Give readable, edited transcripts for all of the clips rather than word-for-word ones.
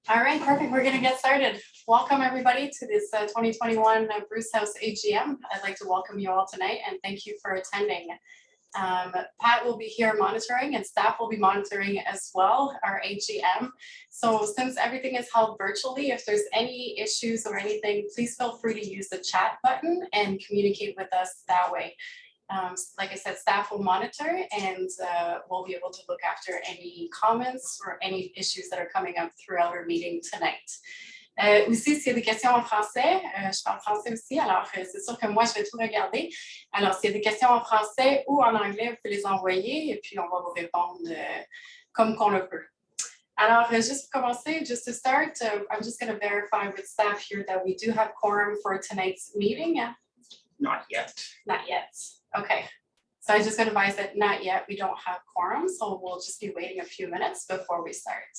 All right, perfect. We're going to get started. Welcome everybody to this 2021 Bruce House AGM. I'd like to welcome you all tonight and thank you for attending. Pat will be here monitoring and staff will be monitoring as well, our AGM. So since everything is held virtually, if there's any issues or anything, please feel free to use the chat button and communicate with us that way. Like I said, staff will monitor and we'll be able to look after any comments or any issues that are coming up throughout our meeting tonight. Aussi, s'il y a des questions en français, je parle français aussi, alors c'est sûr que moi, je vais tout regarder. Alors, s'il y a des questions en français ou en anglais, vous pouvez les envoyer et puis on va vous répondre comme qu'on le peut. Alors, just pour commencer, just to start, I'm just going to verify with staff here that we do have quorum for tonight's meeting. Not yet. Not yet. Okay. So I just got advised that not yet, we don't have quorum, so we'll just be waiting a few minutes before we start.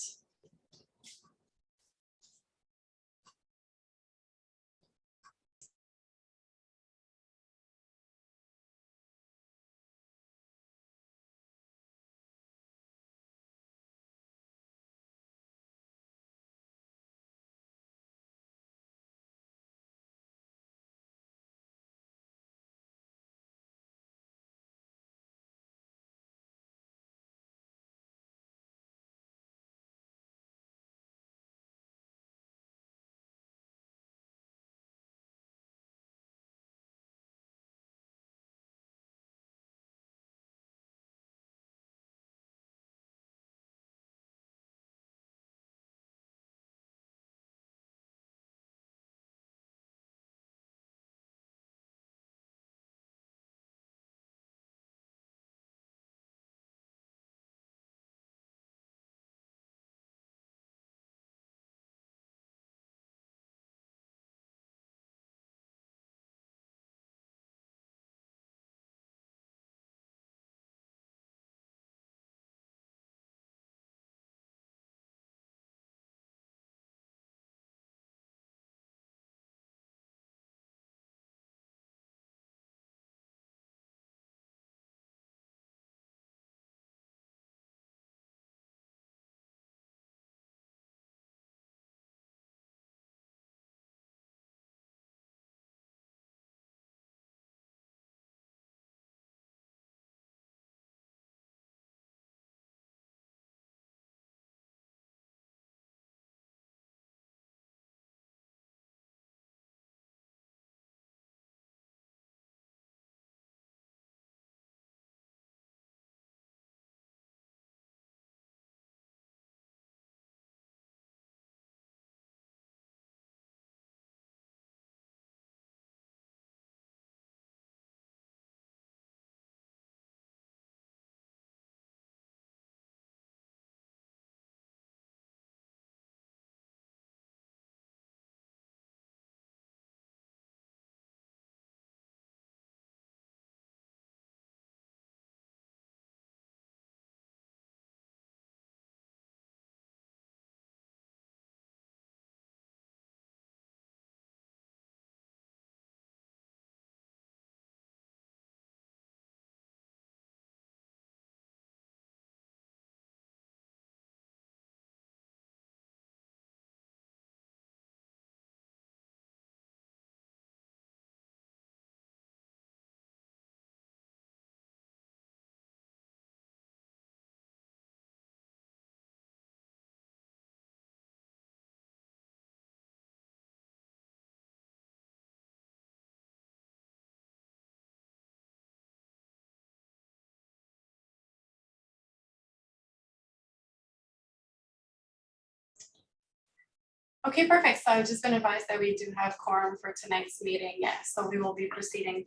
Okay, perfect. So I've just been advised that we do have quorum for tonight's meeting. Yes, so we will be proceeding.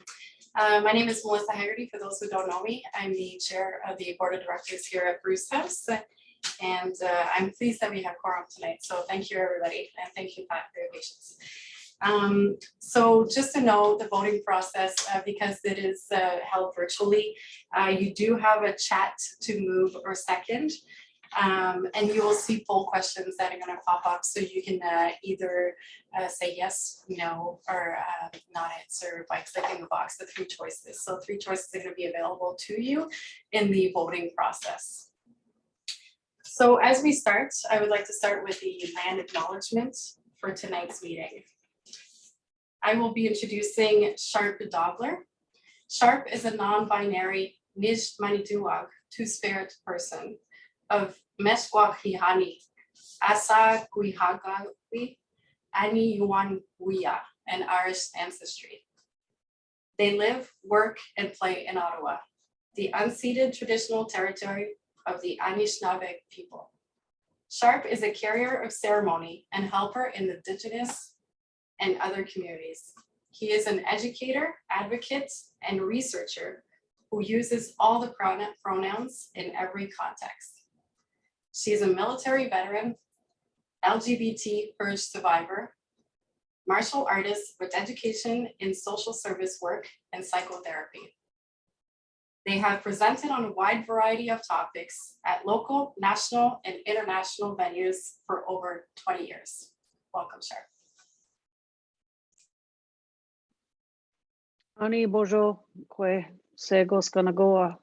My name is Melissa Haggerty. For those who don't know me, I'm the chair of the board of directors here at Bruce House. And I'm pleased that we have quorum tonight. So thank you, everybody. And thank you, Pat, for your patience. So just to know the voting process, because it is held virtually, you do have a chat to move or second. And you will see poll questions that are going to pop up, so you can either say yes, no, or not answer by clicking the box, the 3 choices. So 3 choices are going to be available to you in the voting process. So as we start, I would like to start with the land acknowledgement for tonight's meeting. I will be introducing Sharp Dobler. Sharp is a non-binary Nish Maniduag, two-spirit person of Meskwahihani, Asa Guihagawi, Ani Yuan Guia, and Irish ancestry. They live, work, and play in Ottawa, the unceded traditional territory of the Anishinaabe people. Sharp is a carrier of ceremony and helper in the Indigenous and other communities. He is an educator, advocate, and researcher who uses all the pronouns in every context. She is a military veteran, LGBT purge survivor, martial artist with education in social service work and psychotherapy. They have presented on a wide variety of topics at local, national, and international venues for over 20 years. Welcome, Sharp. Ani bojo kwe segos kanagoa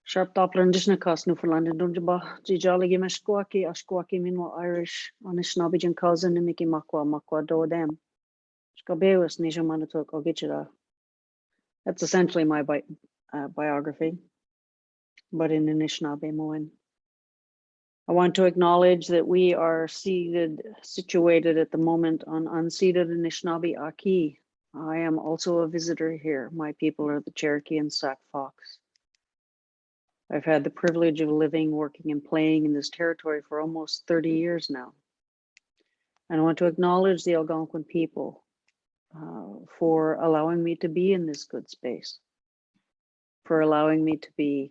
Sharp Doppler Indigenous Newfoundland and Dunjaba Jijali Gimeshkwaki Ashkwaki Minwa Irish Anishinaabe cousin Nimiki Makwa Do Dem Shkabeus Nisha Manitok Ogichira. That's essentially my biography, but in Anishinaabe Moen. I want to acknowledge that we are situated at the moment on unceded Anishinaabe Aki. I am also a visitor here. My people are the Cherokee and Sac Fox. I've had the privilege of living, working, and playing in this territory for almost 30 years now. And I want to acknowledge the Algonquin people for allowing me to be in this good space, for allowing me to be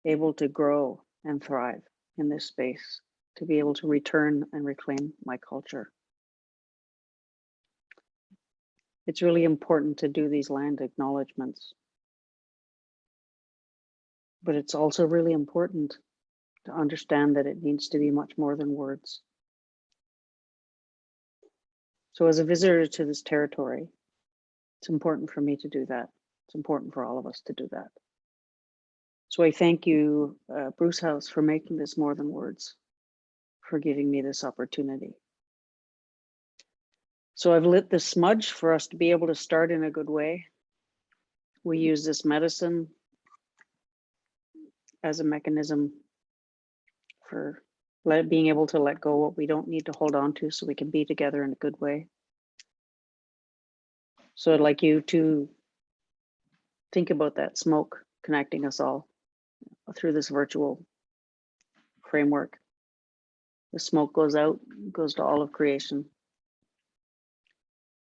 able to grow and thrive in this space, to be able to return and reclaim my culture. It's really important to do these land acknowledgements. But it's also really important to understand that it needs to be much more than words. So as a visitor to this territory, it's important for me to do that. It's important for all of us to do that. So I thank you, Bruce House, for making this more than words, for giving me this opportunity. So I've lit this smudge for us to be able to start in a good way. We use this medicine as a mechanism for being able to let go what we don't need to hold on to so we can be together in a good way. So I'd like you to think about that smoke connecting us all through this virtual framework. The smoke goes out, goes to all of creation.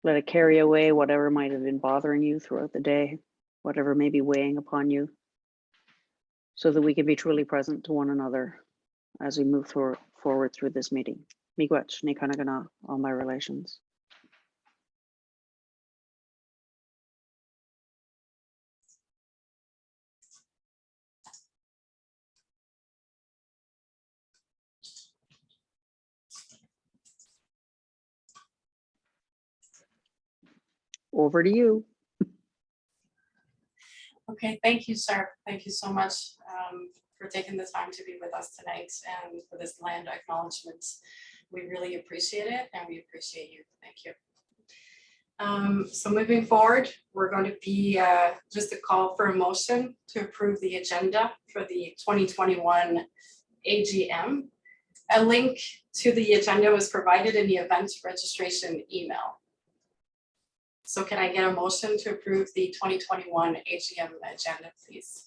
Let it carry away whatever might have been bothering you throughout the day, whatever may be weighing upon you, so that we can be truly present to one another as we move forward through this meeting. Miigwech, Nikanagana, all my relations. Over to you. Okay, thank you, Sharp. Thank you so much for taking the time to be with us tonight and for this land acknowledgement. We really appreciate it and we appreciate you. Thank you. So moving forward, we're going to be just a call for a motion to approve the agenda for the 2021 AGM. A link to the agenda was provided in the event registration email. So can I get a motion to approve the 2021 AGM agenda, please?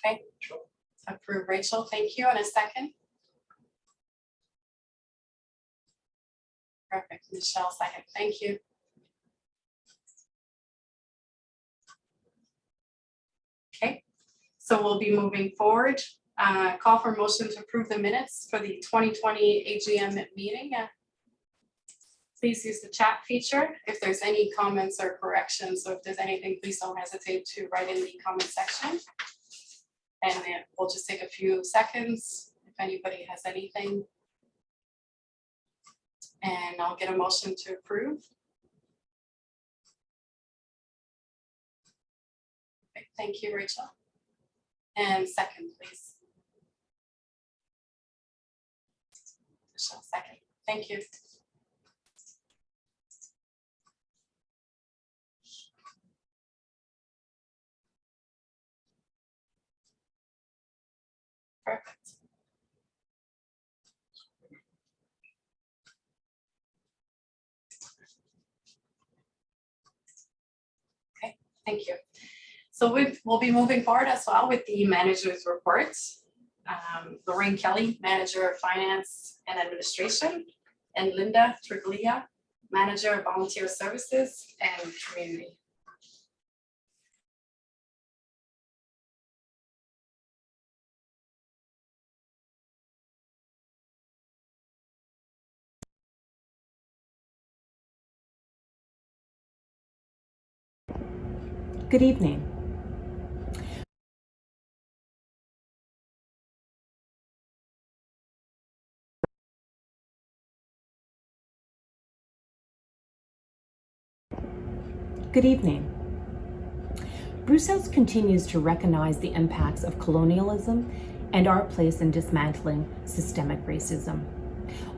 Okay, approve Rachel, thank you. And a second? Perfect, Michelle, second, thank you. Okay, so we'll be moving forward. Call for motion to approve the minutes for the 2020 AGM meeting. Please use the chat feature if there's any comments or corrections. So if there's anything, please don't hesitate to write in the comment section. And then we'll just take a few seconds if anybody has anything. And I'll get a motion to approve. thank you, Rachel. And second, please. Michelle, second. Thank you. Perfect. Okay, thank you. So we'll be moving forward as well with the manager's report. Lorraine Kelly, Manager of Finance and Administration, and Linda Triglia, Manager of Volunteer Services and Community. Good evening. Good evening. Bruce House continues to recognize the impacts of colonialism and our place in dismantling systemic racism.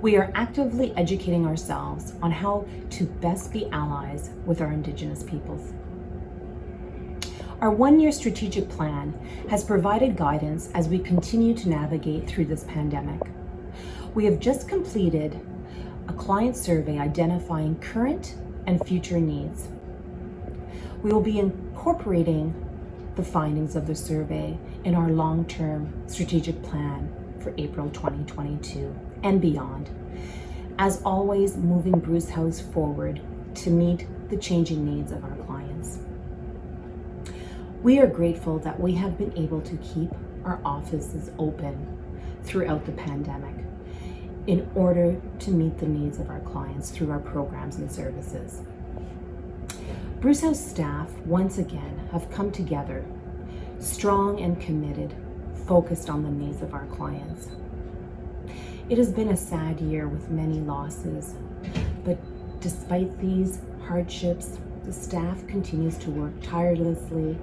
We are actively educating ourselves on how to best be allies with our Indigenous peoples. Our one-year strategic plan has provided guidance as we continue to navigate through this pandemic. We have just completed a client survey identifying current and future needs. We will be incorporating the findings of the survey in our long-term strategic plan for April 2022 and beyond. As always, moving Bruce House forward to meet the changing needs of our clients. We are grateful that we have been able to keep our offices open throughout the pandemic in order to meet the needs of our clients through our programs and services. Bruce House staff, once again, have come together, strong and committed, focused on the needs of our clients. It has been a sad year with many losses, but despite these hardships, the staff continues to work tirelessly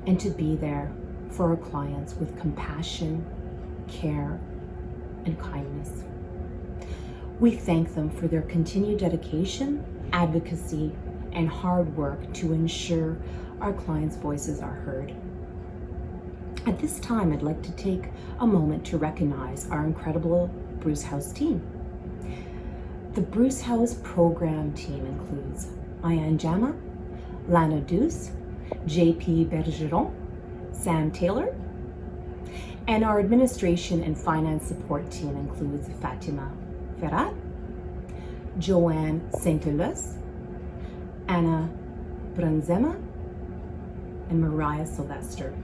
and to be there for our clients with compassion, care, and kindness. We thank them for their continued dedication, advocacy, and hard work to ensure our clients' voices are heard. At this time, I'd like to take a moment to recognize our incredible Bruce House team. The Bruce House program team includes Ayan Jama, Lana Deuce, JP Bergeron, Sam Taylor, and our administration and finance support team includes Fatima Ferrat, Joanne Saint-Elus, Anna Brunzema, and Mariah Sylvester.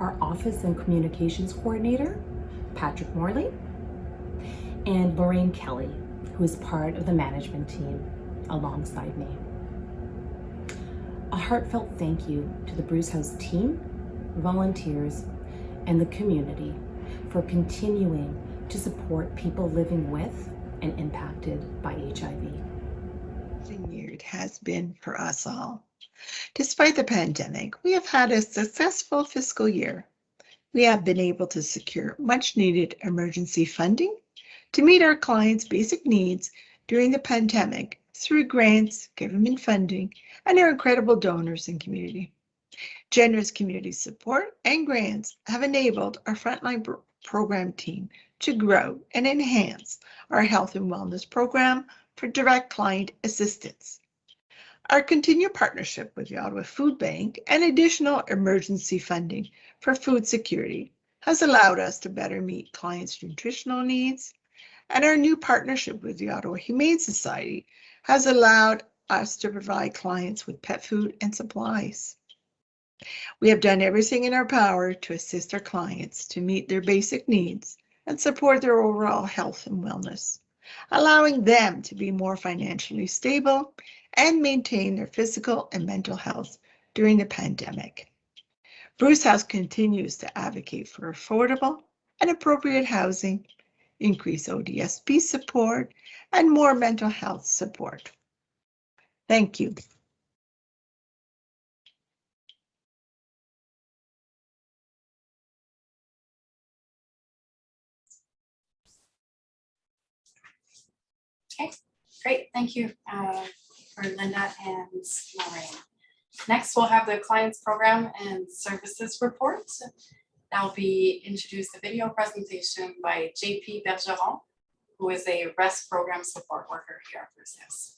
Our office and communications coordinator, Patrick Morley, and Lorraine Kelly, who is part of the management team alongside me. A heartfelt thank you to the Bruce House team, volunteers, and the community for continuing to support people living with and impacted by HIV. Year it has been for us all. Despite the pandemic, we have had a successful fiscal year. We have been able to secure much needed emergency funding to meet our clients' basic needs during the pandemic through grants, government funding, and our incredible donors and community. Generous community support and grants have enabled our frontline program team to grow and enhance our health and wellness program for direct client assistance. Our continued partnership with the Ottawa Food Bank and additional emergency funding for food security has allowed us to better meet clients' nutritional needs, and our new partnership with the Ottawa Humane Society has allowed us to provide clients with pet food and supplies. We have done everything in our power to assist our clients to meet their basic needs and support their overall health and wellness, allowing them to be more financially stable and maintain their physical and mental health during the pandemic. Bruce House continues to advocate for affordable and appropriate housing, increase ODSP support, and more mental health support. Thank you. Great, thank you for Linda and Maureen. Next, we'll have the clients program and services report. That'll be introduced a video presentation by JP Bergeron, who is a REST program support worker here at Bruce House.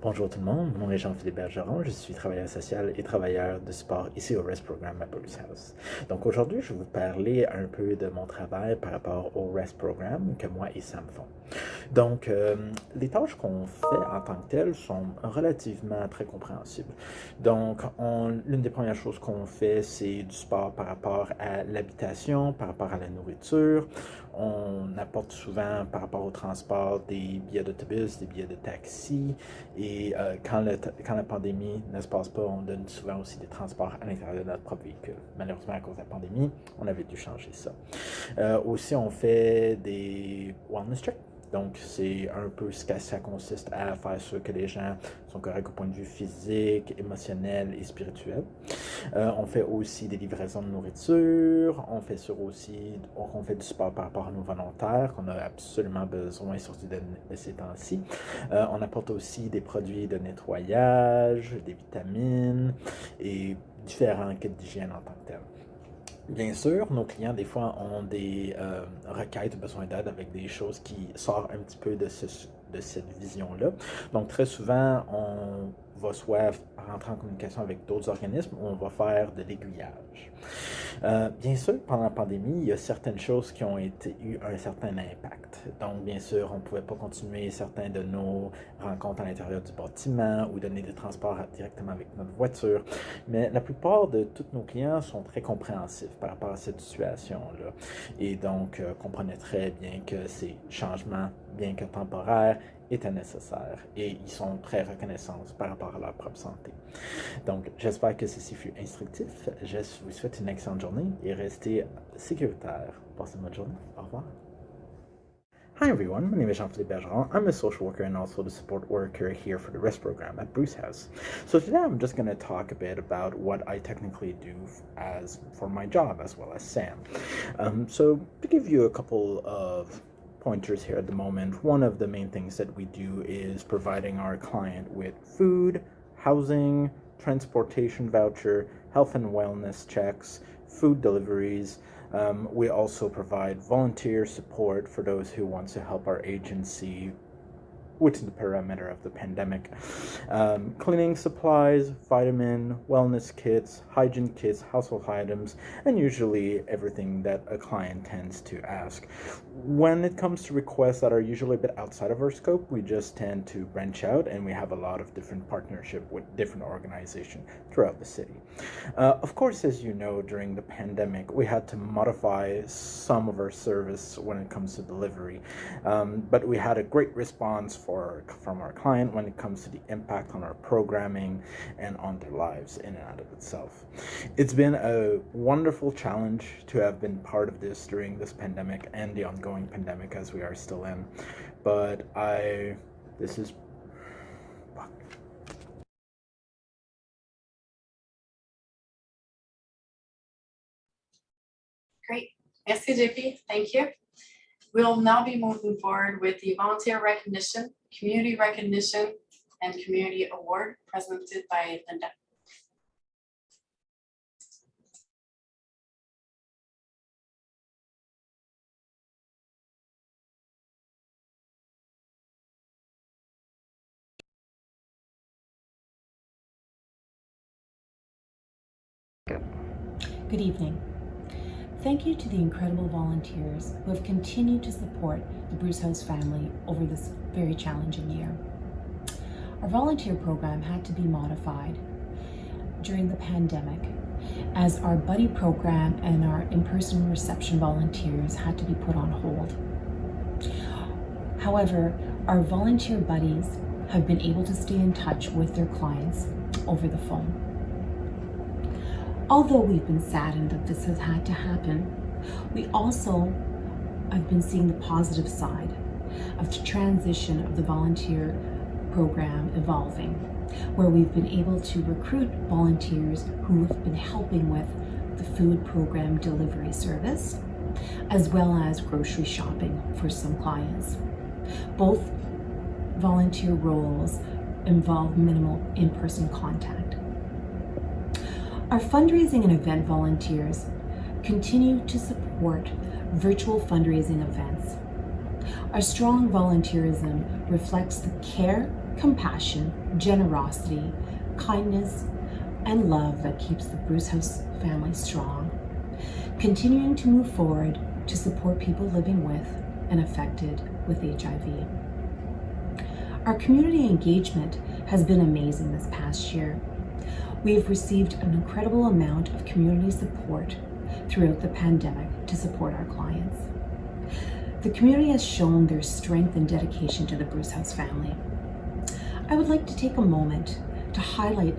Bonjour tout le monde, mon nom est Jean-Philippe Bergeron, je suis travailleur social et travailleur de sport ici au REST Programme à Bruce House. Donc aujourd'hui, je vais vous parler un peu de mon travail par rapport au REST Programme que moi et Sam font. Donc, les tâches qu'on fait en tant que telles sont relativement très compréhensibles. Donc, l'une des premières choses qu'on fait, c'est du sport par rapport à l'habitation, par rapport à la nourriture. On apporte souvent par rapport au transport des billets d'autobus, des billets de taxi. Et quand la pandémie ne se passe pas, on donne souvent aussi des transports à l'intérieur de notre propre véhicule. Malheureusement, à cause de la pandémie, on avait dû changer ça. Aussi, on fait des wellness checks. Donc, c'est un peu ce que ça consiste à faire sûr que les gens sont corrects au point de vue physique, émotionnel et spirituel. On fait aussi des livraisons de nourriture. On fait du sport par rapport à nos volontaires qu'on a absolument besoin, surtout de ces temps-ci. On apporte aussi des produits de nettoyage, des vitamines et différents kits d'hygiène en tant que tel. Bien sûr, nos clients, des fois, ont des requêtes, besoin d'aide avec des choses qui sortent un petit peu de cette vision-là. Donc, très souvent, on va soit rentrer en communication avec d'autres organismes ou on va faire de l'aiguillage. Bien sûr, pendant la pandémie, il y a certaines choses qui ont eu un certain impact. Donc, bien sûr, on ne pouvait pas continuer certains de nos rencontres à l'intérieur du bâtiment ou donner des transports directement avec notre voiture. Mais la plupart de tous nos clients sont très compréhensifs par rapport à cette situation-là. Et donc, comprenaient très bien que ces changements, bien que temporaires, étaient nécessaires et ils sont très reconnaissants par rapport à leur propre santé. Donc, j'espère que ceci fut instructif. Je vous souhaite une excellente journée et restez sécuritaires. Passez une bonne journée. Au revoir. Hi everyone, my name is Jean-Philippe Bergeron. I'm a social worker and also the support worker here for the REST program at Bruce House. So today I'm just going to talk a bit about what I technically do for my job as well as Sam. So to give you a couple of pointers here at the moment, one of the main things that we do is providing our client with food, housing, transportation voucher, health and wellness checks, food deliveries. We also provide volunteer support for those who want to help our agency within the perimeter of the pandemic. Cleaning supplies, vitamin, wellness kits, hygiene kits, household items, and usually everything that a client tends to ask. When it comes to requests that are usually a bit outside of our scope, we just tend to branch out and we have a lot of different partnership with different organizations throughout the city. Of course, as you know, during the pandemic, we had to modify some of our service when it comes to delivery, but we had a great response from our client when it comes to the impact on our programming and on their lives in and out of itself. It's been a wonderful challenge to have been part of this during this pandemic and the ongoing pandemic as we are still in, but Great, merci JP, thank you. We'll now be moving forward with the volunteer recognition, community recognition, and community award presented by Linda. Good evening. Thank you to the incredible volunteers who have continued to support the Bruce House family over this very challenging year. Our volunteer program had to be modified during the pandemic as our buddy program and our in-person reception volunteers had to be put on hold. However, our volunteer buddies have been able to stay in touch with their clients over the phone. Although we've been saddened that this has had to happen, we also have been seeing the positive side of the transition of the volunteer program evolving, where we've been able to recruit volunteers who have been helping with the food program delivery service, as well as grocery shopping for some clients. Both volunteer roles involve minimal in-person contact. Our fundraising and event volunteers continue to support virtual fundraising events. Our strong volunteerism reflects the care, compassion, generosity, kindness, and love that keeps the Bruce House family strong, continuing to move forward to support people living with and affected with HIV. Our community engagement has been amazing this past year. We have received an incredible amount of community support throughout the pandemic to support our clients. The community has shown their strength and dedication to the Bruce House family. I would like to take a moment to highlight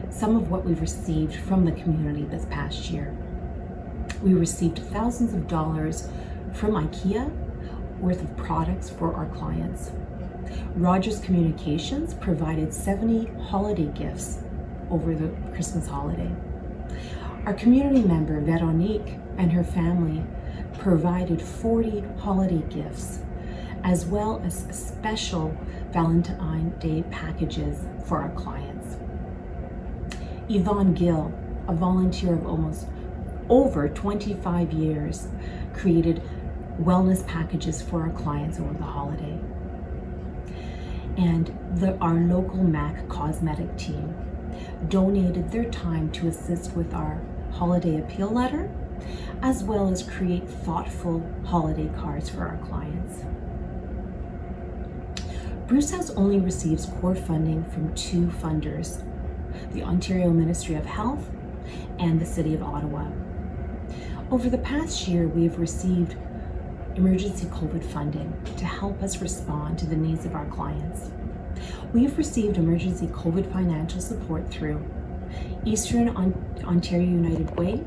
some of what we've received from the community this past year. We received thousands of dollars from IKEA worth of products for our clients. Rogers Communications provided 70 holiday gifts over the Christmas holiday. Our community member Veronique and her family provided 40 holiday gifts, as well as special Valentine's Day packages for our clients. Yvonne Gill, a volunteer of almost over 25 years, created wellness packages for our clients over the holiday. And our local MAC cosmetic team donated their time to assist with our holiday appeal letter, as well as create thoughtful holiday cards for our clients. Bruce House only receives core funding from two funders, the Ontario Ministry of Health and the City of Ottawa. Over the past year, we have received emergency COVID funding to help us respond to the needs of our clients. We have received emergency COVID financial support through Eastern Ontario United Way,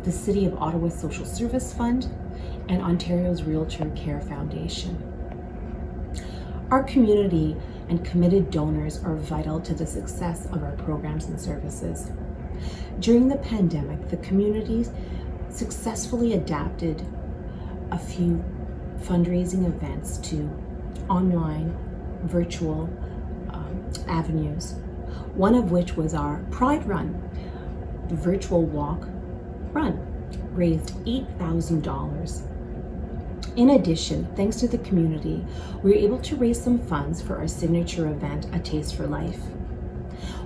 the City of Ottawa Social Service Fund, and Ontario's Realtor Care Foundation. Our community and committed donors are vital to the success of our programs and services. During the pandemic, the community successfully adapted a few fundraising events to online virtual avenues, one of which was our Pride Run. The virtual walk run raised $8,000. In addition, thanks to the community, we were able to raise some funds for our signature event, A Taste for Life.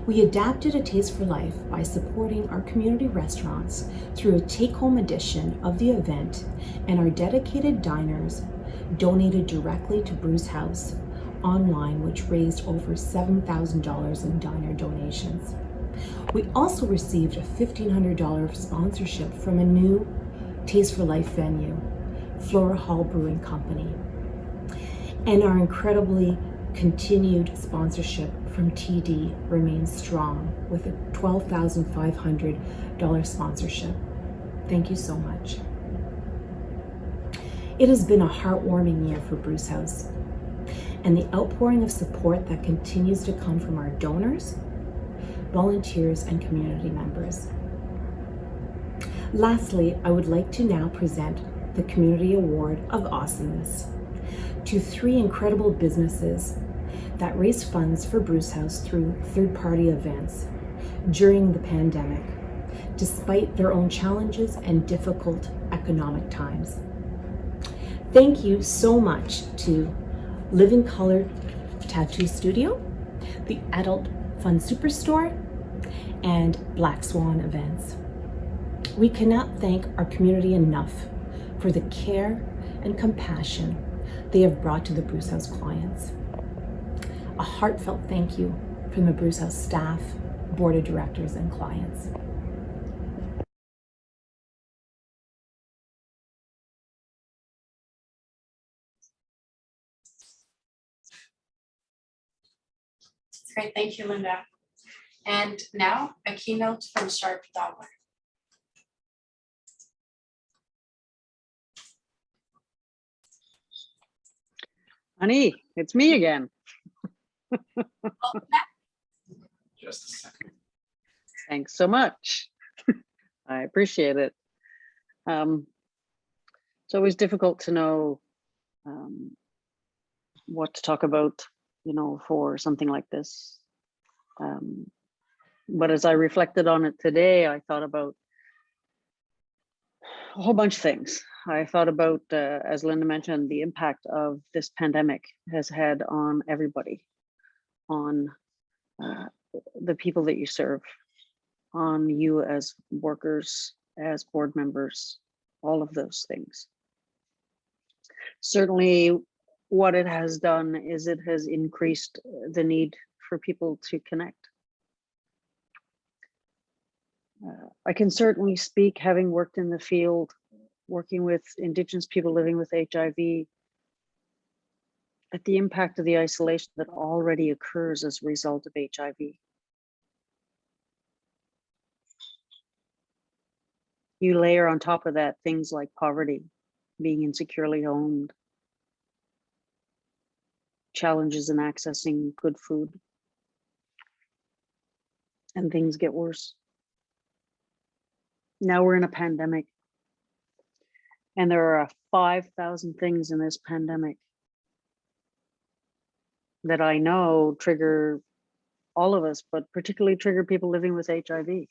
We adapted A Taste for Life by supporting our community restaurants through a take-home edition of the event, and our dedicated diners donated directly to Bruce House online, which raised over $7,000 in diner donations. We also received a $1,500 sponsorship from a new Taste for Life venue, Flora Hall Brewing Company, and our incredibly continued sponsorship from TD remains strong with a $12,500 sponsorship. Thank you so much. It has been a heartwarming year for Bruce House, and the outpouring of support that continues to come from our donors, volunteers, and community members. Lastly, I would like to now present the Community Award of Awesomeness to three incredible businesses that raised funds for Bruce House through third-party events during the pandemic, despite their own challenges and difficult economic times. Thank you so much to Living Color Tattoo Studio, the Adult Fun Superstore, and Black Swan Events. We cannot thank our community enough for the care and compassion they have brought to the Bruce House clients. A heartfelt thank you from the Bruce House staff, board of directors, and clients. Great, thank you, Linda. And now a keynote from Sharp Dogler. Honey, it's me again. Just a second. Thanks so much. I appreciate it. It's always difficult to know what to talk about, for something like this. But as I reflected on it today, I thought about a whole bunch of things. I thought about, as Linda mentioned, the impact of this pandemic has had on everybody, on the people that you serve, on you as workers, as board members, all of those things. Certainly, what it has done is it has increased the need for people to connect. I can certainly speak, having worked in the field, working with Indigenous people living with HIV, at the impact of the isolation that already occurs as a result of HIV. You layer on top of that things like poverty, being insecurely owned, challenges in accessing good food, and things get worse. Now we're in a pandemic, and there are 5,000 things in this pandemic that I know trigger all of us, but particularly trigger people living with HIV.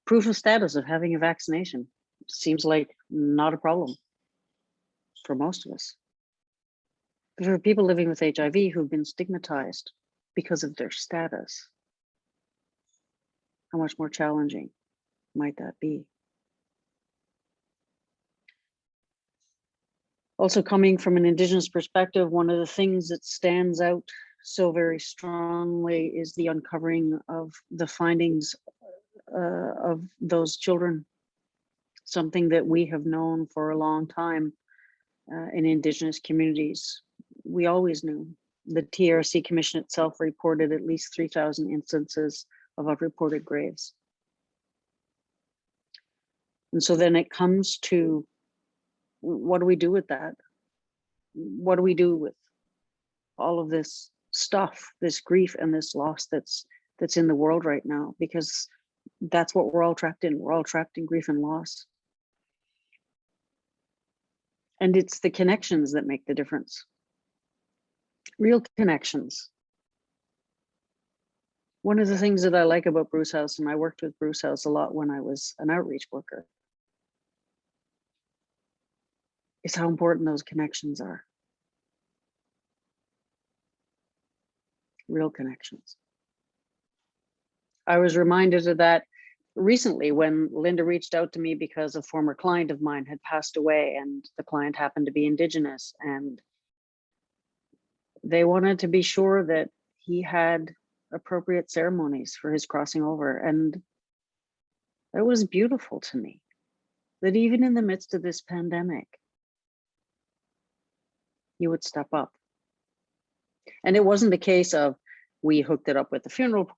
Proof of status of having a vaccination seems like not a problem for most of us. But for people living with HIV who've been stigmatized because of their status, how much more challenging might that be? Also, coming from an Indigenous perspective, one of the things that stands out so very strongly is the uncovering of the findings of those children, something that we have known for a long time in Indigenous communities. We always knew. The TRC Commission itself reported at least 3,000 instances of unreported graves. And so then it comes to, what do we do with that? What do we do with all of this stuff, this grief and this loss that's in the world right now? Because that's what we're all trapped in. We're all trapped in grief and loss. And it's the connections that make the difference. Real connections. One of the things that I like about Bruce House, and I worked with Bruce House a lot when I was an outreach worker, is how important those connections are. Real connections. I was reminded of that recently when Linda reached out to me because a former client of mine had passed away, and the client happened to be Indigenous, and they wanted to be sure that he had appropriate ceremonies for his crossing over. And it was beautiful to me that even in the midst of this pandemic, you would step up. And it wasn't a case of we hooked it up with the funeral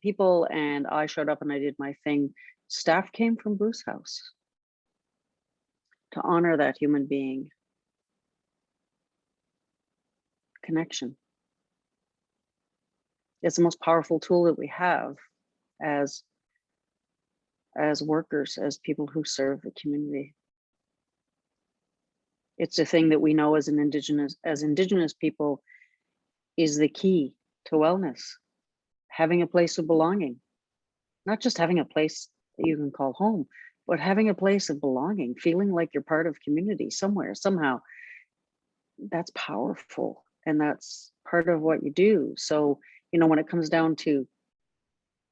people and I showed up and I did my thing. Staff came from Bruce House to honor that human being. Connection. It's the most powerful tool that we have as workers, as people who serve the community. It's a thing that we know as Indigenous people is the key to wellness. Having a place of belonging, not just having a place that you can call home, but having a place of belonging, feeling like you're part of community somewhere, somehow. That's powerful, and that's part of what you do. So, when it comes down to,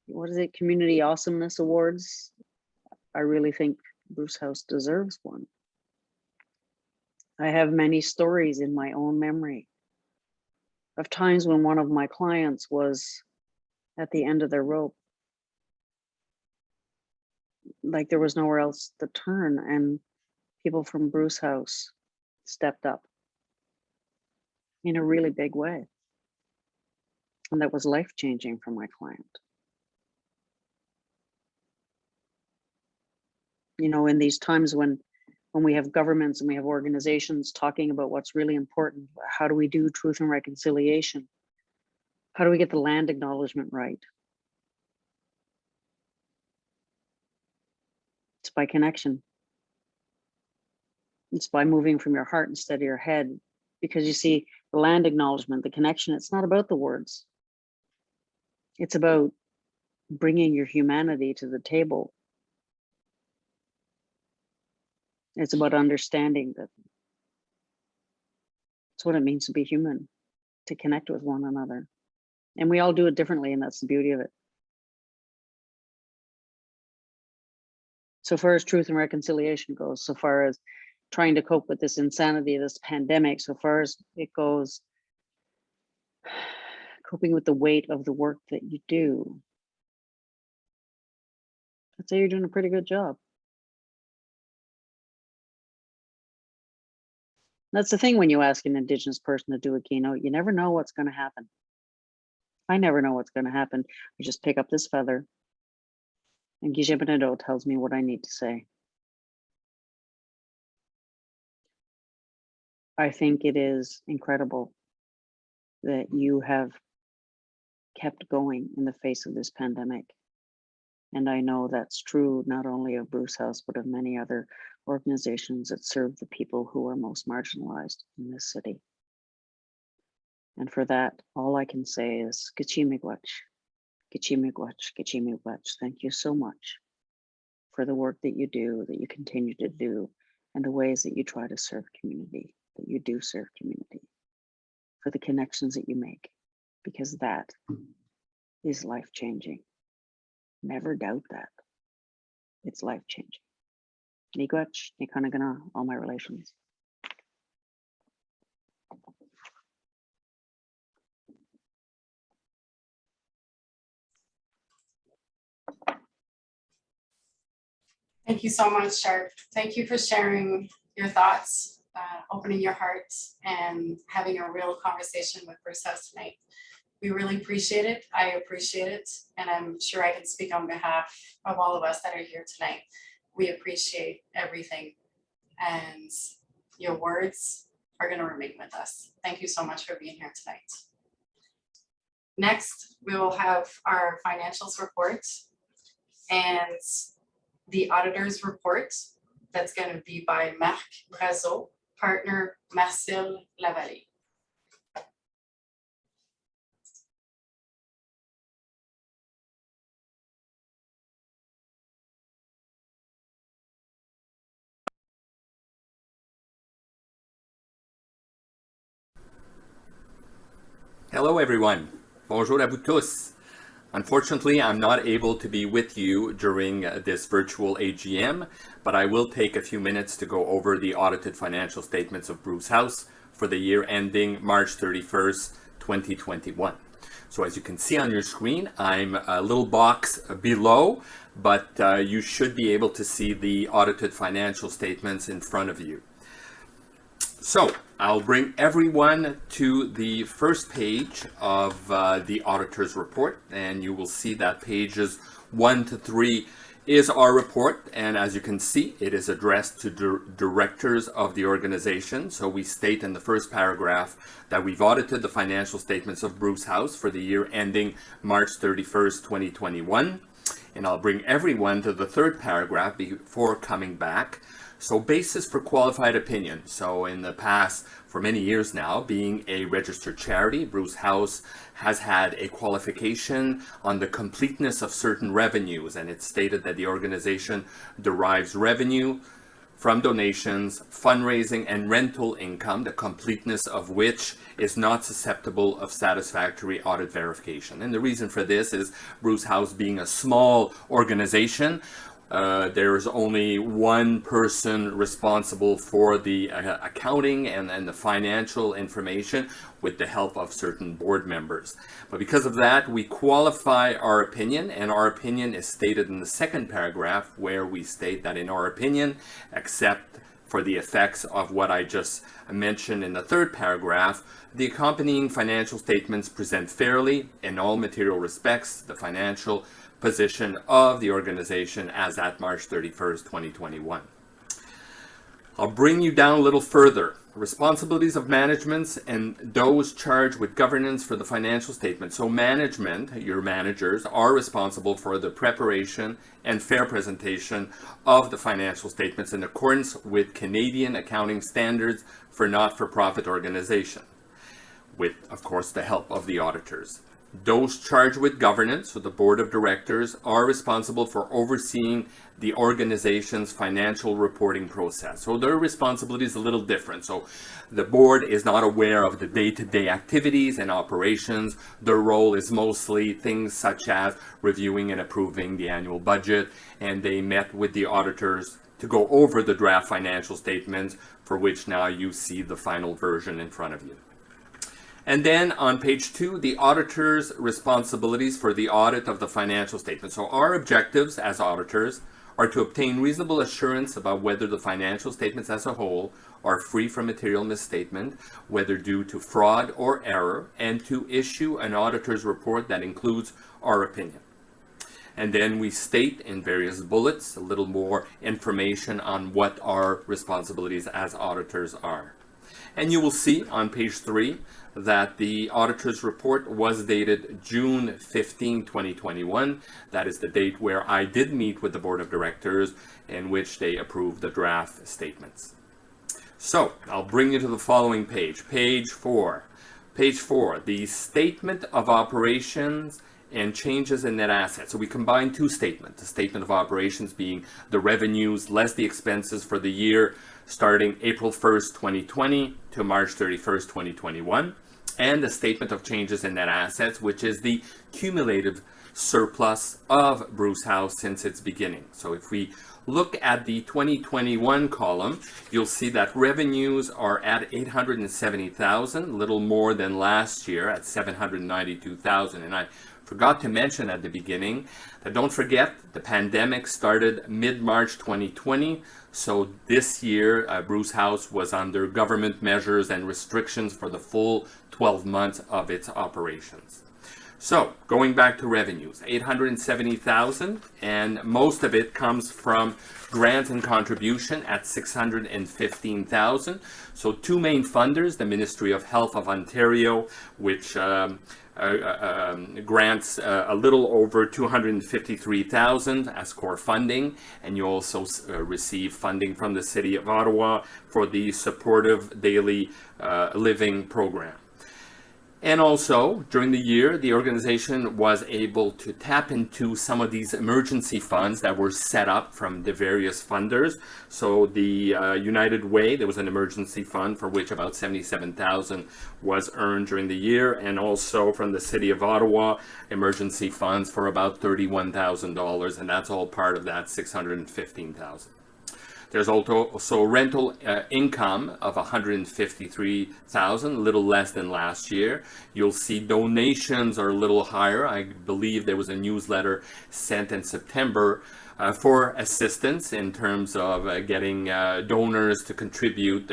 what is it, Community Awesomeness Awards, I really think Bruce House deserves one. I have many stories in my own memory of times when one of my clients was at the end of their rope. Like there was nowhere else to turn, and people from Bruce House stepped up in a really big way. And that was life-changing for my client. In these times when when we have governments and we have organizations talking about what's really important. How do we do truth and reconciliation? How do we get the land acknowledgement right? It's by connection. It's by moving from your heart instead of your head. Because you see, the land acknowledgement, the connection, it's not about the words. It's about bringing your humanity to the table. It's about understanding that it's what it means to be human, to connect with one another. And we all do it differently, and that's the beauty of it. So far as truth and reconciliation goes, so far as trying to cope with this insanity, this pandemic, so far as it goes, coping with the weight of the work that you do, I'd say you're doing a pretty good job. That's the thing when you ask an Indigenous person to do a keynote, you never know what's going to happen. I never know what's going to happen. I just pick up this feather and Guy Benado tells me what I need to say. I think it is incredible that you have kept going in the face of this pandemic. And I know that's true not only of Bruce House, but of many other organizations that serve the people who are most marginalized in this city. And for that, all I can say is Gachimigwach, Gachimigwach, Gachimigwach. Thank you so much for the work that you do, that you continue to do, and the ways that you try to serve community, that you do serve community, for the connections that you make, because that is life-changing. Never doubt that. It's life-changing. Miigwech, Nikanagana, all my relations. Thank you so much, Sharp. Thank you for sharing your thoughts, opening your heart, and having a real conversation with Bruce House tonight. We really appreciate it. I appreciate it. And I'm sure I can speak on behalf of all of us that are here tonight. We appreciate everything. And your words are going to remain with us. Thank you so much for being here tonight. Next, we will have our financials report and the auditor's report. That's going to be by Marc Brazeau, partner Marcel Lavallée. Hello everyone. Bonjour à vous tous. Unfortunately, I'm not able to be with you during this virtual AGM, but I will take a few minutes to go over the audited financial statements of Bruce House for the year ending March 31st, 2021. So as you can see on your screen, I'm a little box below, but you should be able to see the audited financial statements in front of you. So I'll bring everyone to the first page of the auditor's report, and you will see that pages 1 to 3 is our report. And as you can see, it is addressed to directors of the organization. So we state in the first paragraph that we've audited the financial statements of Bruce House for the year ending March 31st, 2021. And I'll bring everyone to the third paragraph before coming back. So basis for qualified opinion. So in the past, for many years now, being a registered charity, Bruce House has had a qualification on the completeness of certain revenues. And it's stated that the organization derives revenue from donations, fundraising, and rental income, the completeness of which is not susceptible of satisfactory audit verification. And the reason for this is Bruce House being a small organization, there's only one person responsible for the accounting and the financial information with the help of certain board members. But because of that, we qualify our opinion, and our opinion is stated in the second paragraph, where we state that in our opinion, except for the effects of what I just mentioned in the third paragraph, the accompanying financial statements present fairly, in all material respects, the financial position of the organization as at March 31st, 2021. I'll bring you down a little further. Responsibilities of management and those charged with governance for the financial statement. So management, your managers, are responsible for the preparation and fair presentation of the financial statements in accordance with Canadian accounting standards for not-for-profit organization, with, of course, the help of the auditors. Those charged with governance, so the board of directors, are responsible for overseeing the organization's financial reporting process. So their responsibility is a little different. So the board is not aware of the day-to-day activities and operations. Their role is mostly things such as reviewing and approving the annual budget, and they met with the auditors to go over the draft financial statements, for which now you see the final version in front of you. And then on page 2, the auditor's responsibilities for the audit of the financial statement. So our objectives as auditors are to obtain reasonable assurance about whether the financial statements as a whole are free from material misstatement, whether due to fraud or error, and to issue an auditor's report that includes our opinion. And then we state in various bullets a little more information on what our responsibilities as auditors are. And you will see on page 3 that the auditor's report was dated June 15, 2021. That is the date where I did meet with the board of directors in which they approved the draft statements. So I'll bring you to the following page, page 4. Page 4, the statement of operations and changes in net assets. So we combine two statements, the statement of operations being the revenues less the expenses for the year starting April 1st, 2020 to March 31st, 2021, and the statement of changes in net assets, which is the cumulative surplus of Bruce House since its beginning. So if we look at the 2021 column, you'll see that revenues are at $870,000, a little more than last year at $792,000. And I forgot to mention at the beginning that don't forget the pandemic started mid-March 2020. So this year, Bruce House was under government measures and restrictions for the full 12 months of its operations. So going back to revenues, $870,000, and most of it comes from grant and contribution at $615,000. So two main funders, the Ministry of Health of Ontario, which grants a little over $253,000 as core funding, and you also receive funding from the City of Ottawa for the Supportive Daily Living program. And also, during the year, the organization was able to tap into some of these emergency funds that were set up from the various funders. So the United Way, there was an emergency fund for which about $77,000 was earned during the year, and also from the City of Ottawa, emergency funds for about $31,000, and that's all part of that $615,000. There's also rental income of $153,000, a little less than last year. You'll see donations are a little higher. I believe there was a newsletter sent in September for assistance in terms of getting donors to contribute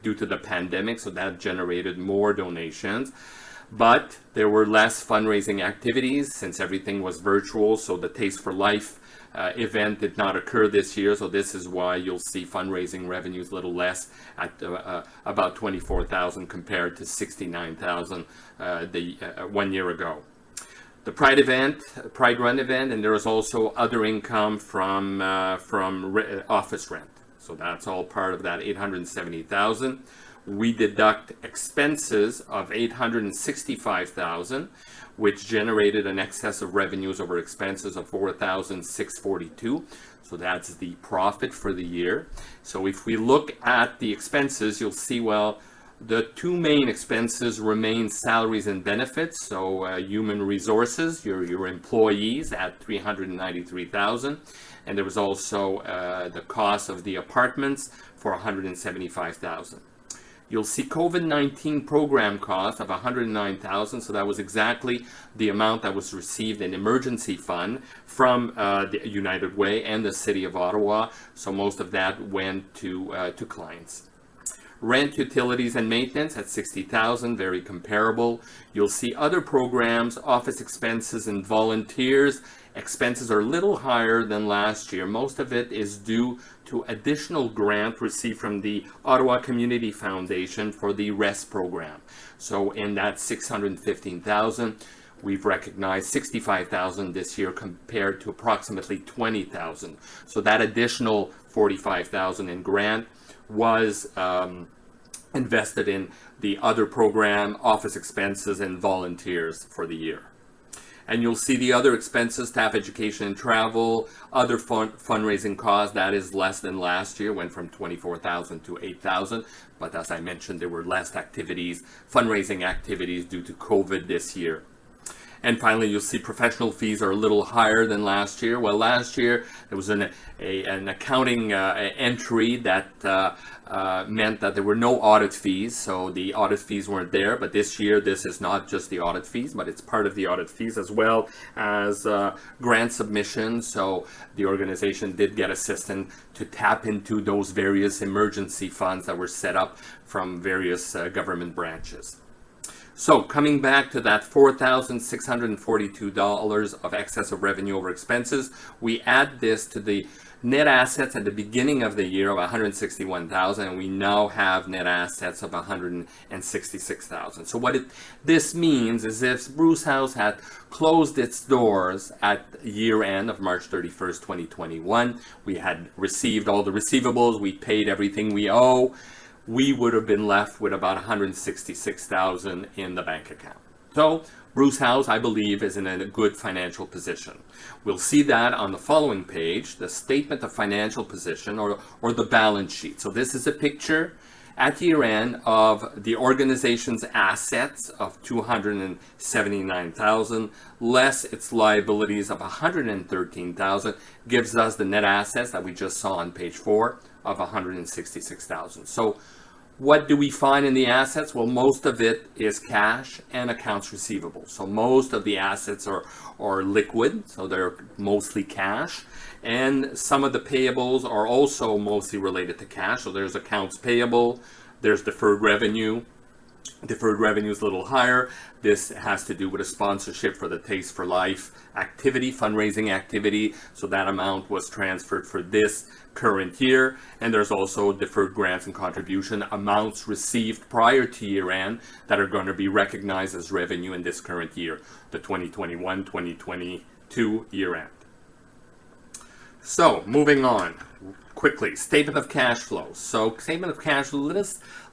due to the pandemic, so that generated more donations. But there were less fundraising activities since everything was virtual, so the Taste for Life event did not occur this year, so this is why you'll see fundraising revenues a little less at about $24,000 compared to $69,000 1 year ago. The Pride Run event, and there is also other income from office rent. So that's all part of that $870,000. We deduct expenses of $865,000, which generated an excess of revenues over expenses of $4,642. So that's the profit for the year. So if we look at the expenses, you'll see, well, the two main expenses remain salaries and benefits. So human resources, your employees at $393,000. And there was also the cost of the apartments for $175,000. You'll see COVID-19 program cost of $109,000, so that was exactly the amount that was received in emergency fund from the United Way and the City of Ottawa. So most of that went to clients. Rent, utilities, and maintenance at $60,000, very comparable. You'll see other programs, office expenses and volunteers. Expenses are a little higher than last year. Most of it is due to additional grant received from the Ottawa Community Foundation for the REST program. So in that $615,000, we've recognized $65,000 this year compared to approximately $20,000. So that additional $45,000 in grant was invested in the other program, office expenses, and volunteers for the year. And you'll see the other expenses, staff education and travel, other fundraising costs, that is less than last year, went from $24,000 to $8,000. But as I mentioned, there were less activities, fundraising activities due to COVID this year. And finally, you'll see professional fees are a little higher than last year. Well, last year there was an accounting entry that meant that there were no audit fees, so the audit fees weren't there. But this year, this is not just the audit fees, but it's part of the audit fees as well as grant submissions. So the organization did get assistance to tap into those various emergency funds that were set up from various government branches. So coming back to that $4,642 of excess of revenue over expenses, we add this to the net assets at the beginning of the year of $161,000, and we now have net assets of $166,000. So what this means is if Bruce House had closed its doors at year end of March 31st, 2021, we had received all the receivables, we paid everything we owe, we would have been left with about $166,000 in the bank account. So Bruce House, I believe, is in a good financial position. We'll see that on the following page, the statement of financial position or the balance sheet. So this is a picture at year end of the organization's assets of $279,000 less its liabilities of $113,000 gives us the net assets that we just saw on page 4 of $166,000. So what do we find in the assets? Well, most of it is cash and accounts receivable. So most of the assets are liquid, so they're mostly cash. And some of the payables are also mostly related to cash. So there's accounts payable, there's deferred revenue. Deferred revenue is a little higher. This has to do with a sponsorship for the Taste for Life activity, fundraising activity. So that amount was transferred for this current year. And there's also deferred grants and contribution amounts received prior to year end that are going to be recognized as revenue in this current year, the 2021-2022 year end. So moving on quickly, statement of cash flow. So statement of cash flow,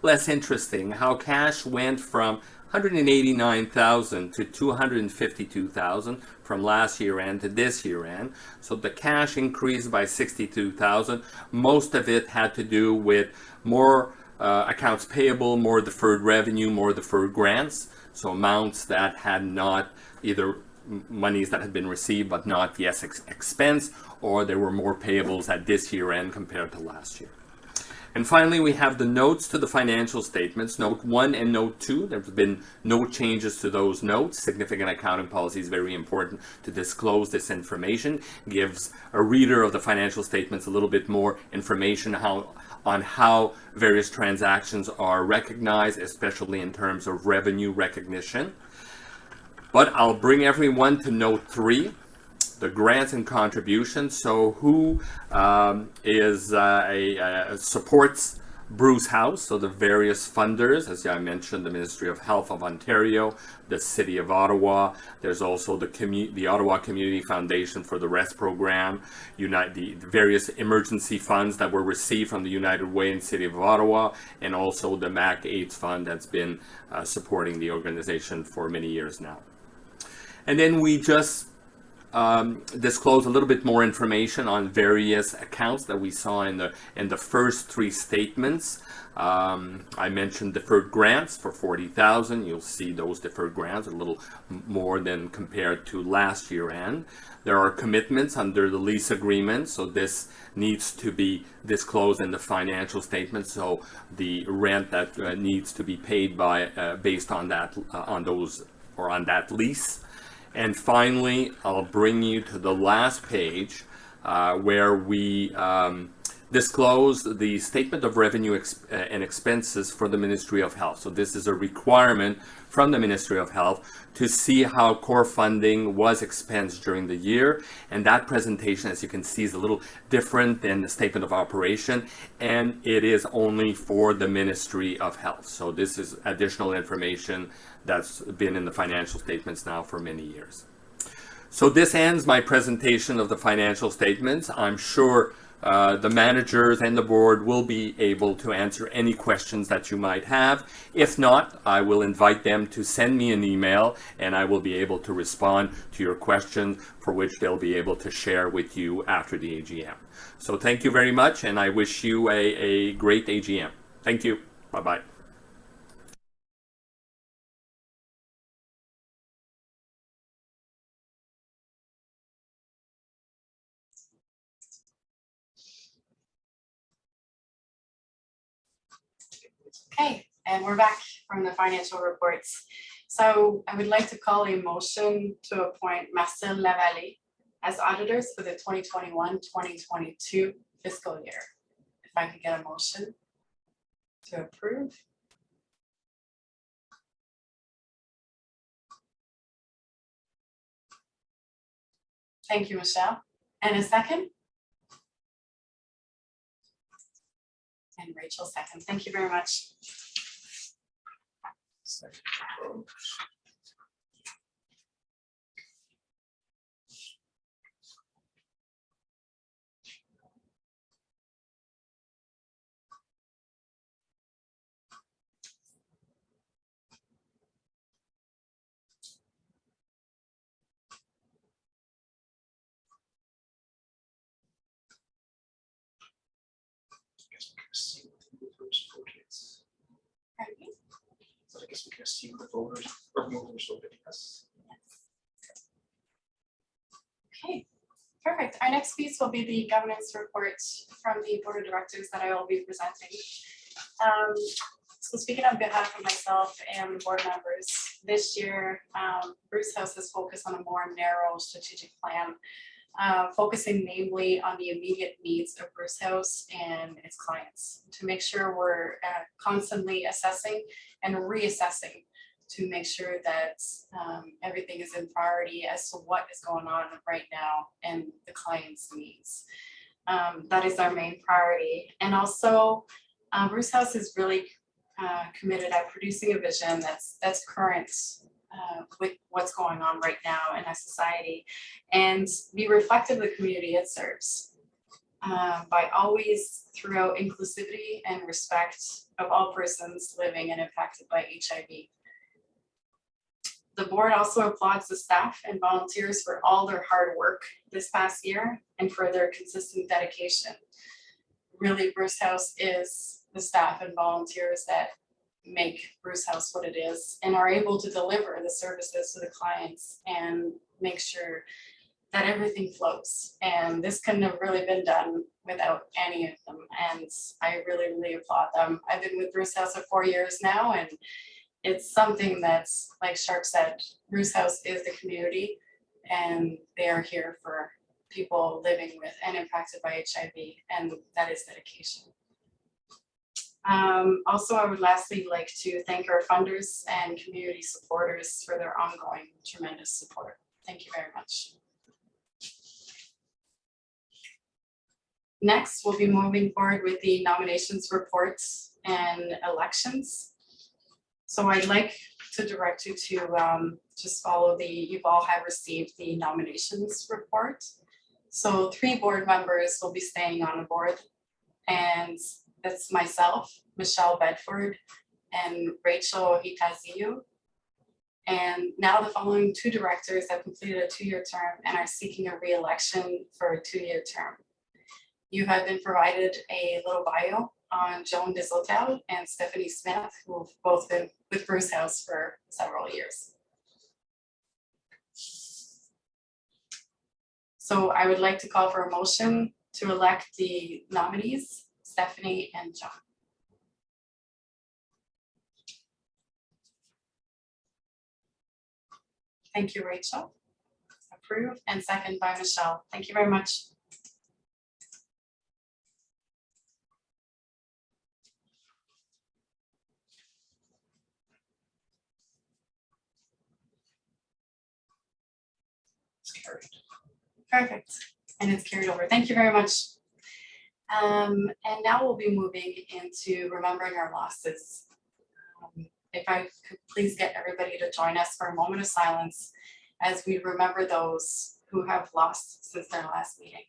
less interesting, how cash went from $189,000 to $252,000 from last year end to this year end. So the cash increased by $62,000. Most of it had to do with more accounts payable, more deferred revenue, more deferred grants. So amounts that had not either monies that had been received but not yet expensed, or there were more payables at this year end compared to last year. And finally, we have the notes to the financial statements, note 1 and note 2. There's been no changes to those notes. Significant accounting policy is very important to disclose this information. Gives a reader of the financial statements a little bit more information on how various transactions are recognized, especially in terms of revenue recognition. But I'll bring everyone to note 3. The grants and contributions. So who supports Bruce House? So the various funders, as I mentioned, the Ministry of Health of Ontario, the City of Ottawa. There's also the Ottawa Community Foundation for the REST program, the various emergency funds that were received from the United Way and City of Ottawa, and also the MAC AIDS Fund that's been supporting the organization for many years now. And then we just disclose a little bit more information on various accounts that we saw in the first 3 statements. I mentioned deferred grants for $40,000. You'll see those deferred grants a little more than compared to last year end. There are commitments under the lease agreement, so this needs to be disclosed in the financial statement. So the rent that needs to be paid based on that on that lease. And finally, I'll bring you to the last page where we disclose the statement of revenue and expenses for the Ministry of Health. So this is a requirement from the Ministry of Health to see how core funding was expensed during the year. And that presentation, as you can see, is a little different than the statement of operation, and it is only for the Ministry of Health. So this is additional information that's been in the financial statements now for many years. So this ends my presentation of the financial statements. I'm sure the managers and the board will be able to answer any questions that you might have. If not, I will invite them to send me an email and I will be able to respond to your questions, for which they'll be able to share with you after the AGM. So thank you very much, and I wish you a great AGM. Thank you. Bye-bye. Okay, and we're back from the financial reports. So I would like to call a motion to appoint Marcel Lavallée as auditors for the 2021-2022 fiscal year. If I could get a motion to approve. Thank you, Michelle. And a second? And Rachel second. Thank you very much. So I guess we can assume the voters or movers voted yes. Okay, perfect. Our next piece will be the governance report from the board of directors that I will be presenting. So speaking on behalf of myself and the board members, this year, Bruce House has focused on a more narrow strategic plan, focusing namely on the immediate needs of Bruce House and its clients to make sure we're constantly assessing and reassessing to make sure that everything is in priority as to what is going on right now and the client's needs. That is our main priority. And also, Bruce House is really committed at producing a vision that's current with what's going on right now in our society and be reflective of the community it serves by always throughout inclusivity and respect of all persons living and impacted by HIV. The board also applauds the staff and volunteers for all their hard work this past year and for their consistent dedication. Really, Bruce House is the staff and volunteers that make Bruce House what it is and are able to deliver the services to the clients and make sure that everything flows. And this couldn't have really been done without any of them. And I really, really applaud them. I've been with Bruce House for 4 years now, and it's something that's, like Sharp said, Bruce House is the community and they are here for people living with and impacted by HIV, and that is dedication. Also, I would lastly like to thank our funders and community supporters for their ongoing tremendous support. Thank you very much. Next, we'll be moving forward with the nominations reports and elections. So I'd like to direct you to just follow you all have received the nominations report. So 3 board members will be staying on the board, and that's myself, Michelle Bedford, and Rachel Hitaziu. And now the following 2 directors have completed a 2-year term and are seeking a re-election for a 2-year term. You have been provided a little bio on Joan Dislotel and Stephanie Smith, who have both been with Bruce House for several years. So I would like to call for a motion to elect the nominees, Stephanie and John. Thank you, Rachel. Approved, and second by Michelle. Thank you very much. carried. Perfect. And it's carried over. Thank you very much. And now we'll be moving into remembering our losses. If I could please get everybody to join us for a moment of silence as we remember those who have lost since their last meeting.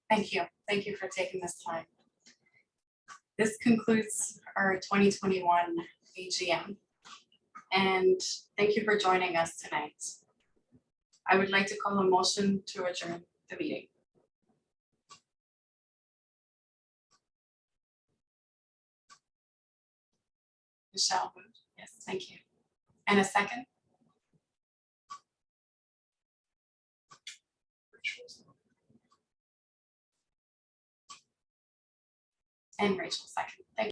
Thank you. Thank you for taking this time. This concludes our 2021 AGM. And thank you for joining us tonight. I would like to call a motion to adjourn the meeting. Michelle, yes, thank you. And a second? And Rachel, second. Thank you.